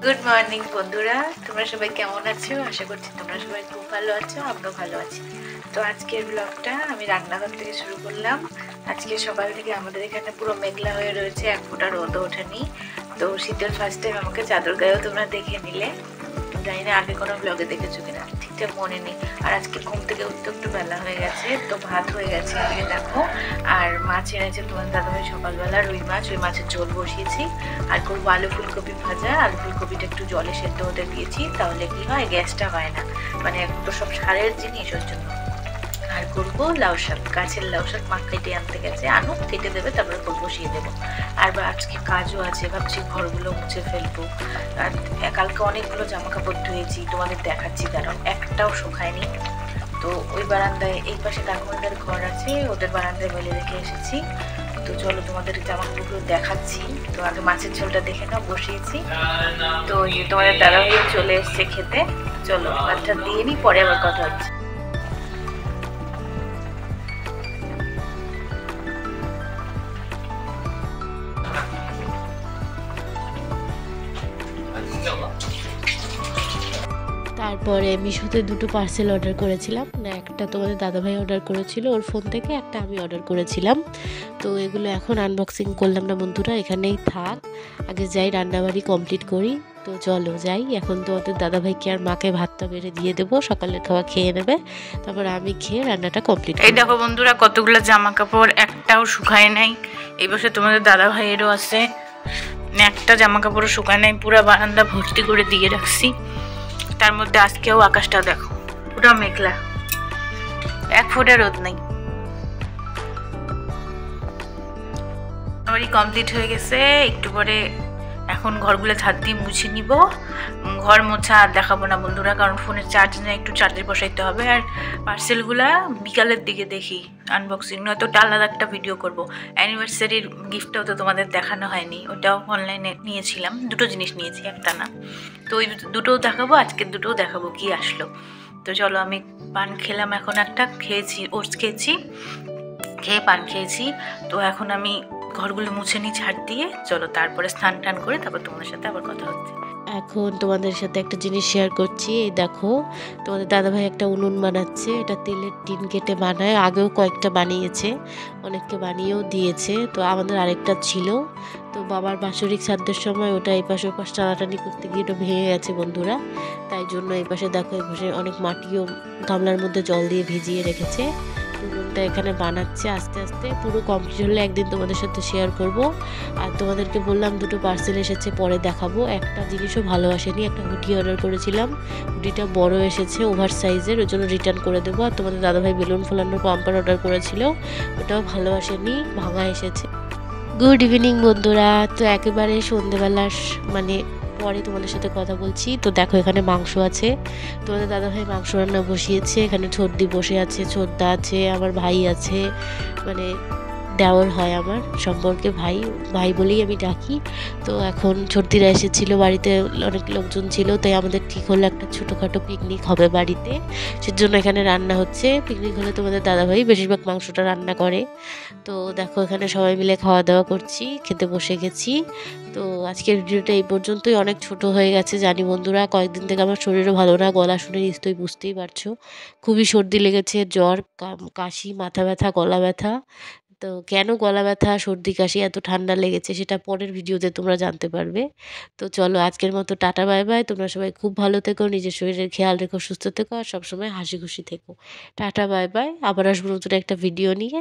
Good morning বন্ধুরা, তোমরা সবাই কেমন আছো? আশা করছি তোমরা সবাই খুব ভালো আছো, আমরাও ভালো আছি। তো আজকের ব্লগটা আমি রান্নাঘর থেকে শুরু করলাম। আজকে সকাল থেকে আমাদের এখানে পুরো মেঘলা হয়ে রয়েছে, এক ফোঁটা রোদও ওঠেনি। তো শীতের ফার্স্ট টাইম আমাকে চাদর গায়েও তোমরা দেখে নিলে। জানি না আগে কোনো ব্লগে দেখেছো কিনা, ঠিকঠাক মনে নেই। আর আজকে ঘুম থেকে উঠতে একটু বেলা হয়ে গেছে, তো ভাত হয়ে গেছে এদিকে দেখো। আর মাছ এনেছে তোমার দাদাভাই সকালবেলা, রুই মাছ, ওই মাছের ঝোল বসিয়েছি। আর করবো আলু ফুলকপি ভাজা। আলু ফুলকপিটা একটু জলে সেদ্ধ হতে দিয়েছি, তাহলে কি হয় গ্যাসটা হয় না, মানে তো সব সারের জিনিস ওর জন্য। আর করবো লাউ শাক, গাছের লাউ শাক মা কেটে আনতে গেছে, আনুক কেটে দেবে, তারপরে বসিয়ে দেবো। আর আজকে কাজও আছে, ভাবছি ঘরগুলো মুছে ফেলবো। আর কালকে অনেকগুলো জামা কাপড় ধুয়েছি, তোমাদের দেখাচ্ছি, কারণ একটাও শুকায়নি। তো ওই বারান্দায়, এই পাশে কাকুমাদের ঘর আছে, ওদের বারান্দায় মেলে রেখে এসেছি। তো চলো তোমাদের জামা কাপড়গুলো দেখাচ্ছি। তো আগে মাছের ঝোলটা দেখে নাও, বসিয়েছি। তো তোমাদের দাদা ভাই চলে এসছে খেতে। চলো ভাতটা দিয়ে নি, পরে আবার কথা হচ্ছে। তারপরে মিশোতে দুটো পার্সেল অর্ডার করেছিলাম, না একটা তোমাদের দাদাভাই অর্ডার করেছিল ওর ফোন থেকে, একটা আমি অর্ডার করেছিলাম। তো এগুলো এখন আনবক্সিং করলাম না বন্ধুরা, এখানেই থাক, আগে যাই রান্নাবাড়ি কমপ্লিট করি। তো চলো যাই, এখন তো ওদের দাদাভাইকে আর মাকে ভাতটা বেড়ে দিয়ে দেবো, সকালের খাওয়া খেয়ে নেবে, তারপর আমি খেয়ে রান্নাটা কমপ্লিট। এই দেখো বন্ধুরা, কতগুলো জামা কাপড়, একটাও শুকায় নাই। এই বছর তোমাদের দাদা ভাইয়েরও আছে, একটা জামা কাপড়ও শুকায় নাই, পুরো বারান্দা ভর্তি করে দিয়ে রাখছি। তার মধ্যে আজকেও আকাশটা দেখো, পুরো মেঘলা, এক ফোঁটা রোদ নেই। আমারই কমপ্লিট হয়ে গেছে, একটু পরে এখন ঘরগুলো ঝাড় দিয়ে মুছে নিব। ঘর মোছা আর দেখাবো না বন্ধুরা, কারণ ফোনের চার্জ নেই, একটু চার্জে বসাইতে হবে। আর পার্সেলগুলা বিকালের দিকে দেখি আনবক্সিং, নয়তো আলাদা একটা ভিডিও করব। অ্যানিভার্সারির গিফটটাও তো তোমাদের দেখানো হয়নি, ওটাও অনলাইনে নিয়েছিলাম, দুটো জিনিস নিয়েছি, একটা না। তো ওই দুটোও দেখাবো, আজকের দুটোও দেখাবো কি আসলো। তো চলো, আমি পান খেলাম, এখন একটা খেয়েছি, ওটস খেয়েছি, খেয়ে পান খেয়েছি। তো এখন আমি ঘরগুলো মুছে নিই ঝাড় দিয়ে। চলো তারপরে স্নান টান করে তারপর তোমাদের সাথে আবার কথা হচ্ছে। এখন তোমাদের সাথে একটা জিনিস শেয়ার করছি। এই দেখো, তোমাদের দাদাভাই একটা উনুন বানাচ্ছে, এটা তেলের টিন কেটে বানায়, আগেও কয়েকটা বানিয়েছে, অনেককে বানিয়েও দিয়েছে। তো আমাদের আরেকটা ছিল, তো বাবার বাৎসরিক শ্রাদ্ধের সময় ওটা এই পাশে ওপাশ টানাটানি করতে গিয়ে ওটা ভেঙে গেছে বন্ধুরা। তাই জন্য এই পাশে দেখো, এই পাশে অনেক মাটিও গামলার মধ্যে জল দিয়ে ভিজিয়ে রেখেছে। উনুনটা এখানে বানাচ্ছে, আস্তে আস্তে পুরো কমপ্লিট হলে একদিন তোমাদের সাথে শেয়ার করব। আর তোমাদেরকে বললাম দুটো পার্সেল এসেছে, পরে দেখাবো। একটা জিনিসও ভালো আসেনি, একটা হুডি অর্ডার করেছিলাম, হুডিটা বড় এসেছে, ওভার সাইজের, ওই জন্য রিটার্ন করে দেবো। আর তোমাদের দাদাভাই বেলুন ফোলানোর পাম্পার অর্ডার করেছিল, ওটাও ভালো আসেনি, ভাঙা এসেছে। গুড ইভিনিং বন্ধুরা, তো একেবারে সন্ধেবেলার মানে পরে তোমাদের সাথে কথা বলছি। তো দেখো, এখানে মাংস আছে, তোমাদের দাদাভাই মাংস রান্না বসিয়েছে, এখানে ছোটদি বসে আছে, ছোটদা আছে, আমার ভাই আছে, মানে দেওর হয় আমার সম্পর্কে, ভাই ভাই বলেই আমি ডাকি। তো এখন ছোটদিরা এসেছিল, বাড়িতে অনেক লোকজন ছিল, তাই আমাদের ঠিক হলো একটা ছোটোখাটো পিকনিক হবে বাড়িতে, সেজন্য এখানে রান্না হচ্ছে। পিকনিক হলে তোমাদের দাদাভাই বেশিরভাগ মাংসটা রান্না করে। তো দেখো, এখানে সবাই মিলে খাওয়া দাওয়া করছি, খেতে বসে গেছি। তো আজকের ভিডিওটা এই পর্যন্তই, অনেক ছোট হয়ে গেছে জানি বন্ধুরা, কয়েকদিন থেকে আমার শরীরও ভালো না, গলা শুনে নিশ্চয়ই বুঝতেই পারছো, খুবই সর্দি লেগেছে, জ্বর, কাশি, মাথা ব্যথা, গলা ব্যথা। তো কেন গলা ব্যথা, সর্দি, কাশি এত ঠান্ডা লেগেছে সেটা পরের ভিডিওতে তোমরা জানতে পারবে। তো চলো আজকের মতো টাটা বাই বাই, তোমরা সবাই খুব ভালো থেকো, নিজের শরীরের খেয়াল রেখো, সুস্থ থেকো, আর সবসময় হাসি খুশি থেকো। টাটা বাই বাই, আবার আসবো নতুন একটা ভিডিও নিয়ে।